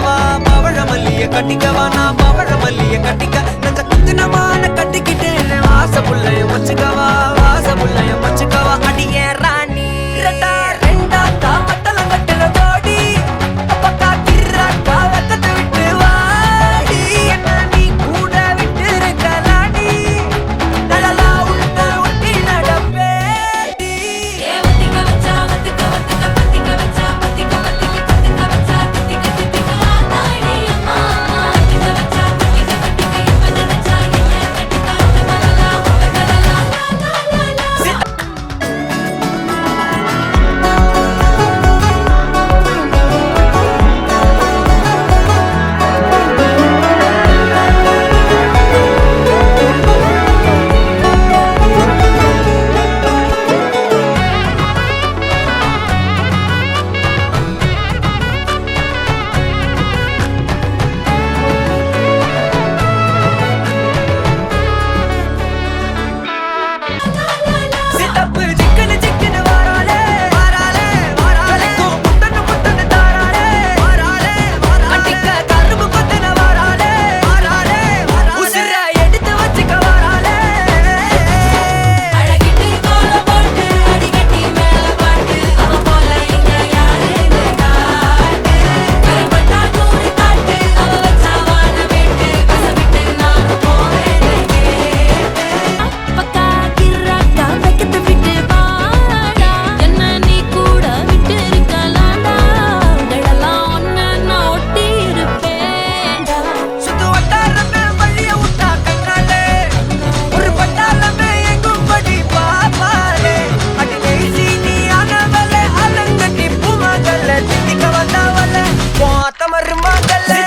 கட்டிக்கவா பவழமல்லிய கட்டிக்கவா நான் பவழமல்லிய கட்டிக்க நெஞ்ச குத்தினமான கட்டிக்கிட்டு வாச புள்ளைய வச்சுக்கவா வாச புள்ளைய வச்சுக்கவா அடியே ராணி ரெண்டா தாமத்தலம் கட்டுற தோடி அப்பக்கா கிர்ராக்கா வெக்கத்தை விட்டு வாடி என்ன நீ கூட விட்டு இருக்கலாடி நடலா உள்ள ஒட்டி நடப்பேடி சித்தப்பு சிக்கனு சிக்கனு வாராளே வாராளே வாராளே முட்டனு முட்டனு தாராளே வாராளே வாராளே அடிக்க கரும்பு கொத்தன வாராளே வாராளே வாராளே உசிர எடுத்து வச்சுக்க வாராளே அழகிட்டு கோல போட்டு அடிக்கட்டி மேல பாட்டு அவ போல இங்க யாரேன்னு காட்டு கருப்பட்டா நூறு காட்டு அவ வச்சா வான வேட்டு கசவிட்டு நானும் போவேன்னு பக்கா கிர்ராக்கா வெக்கத்தை விட்டு வாடா என்ன நீ கூட விட்டு இருக்கலாம்டா நடலாம் ஒன்ன நான் ஒட்டி இருப்பேன்டா சுத்து வட்டாரமே வழிய விட்டா கண்ணாலே ஒரு பட்டாளமே எங்கும் படி பாப்பாலே அடி பேசி நீ ஆனவளே அலங்கட்டி பூமகள திட்டிக்க வந்தவளே போத்த மருமகளே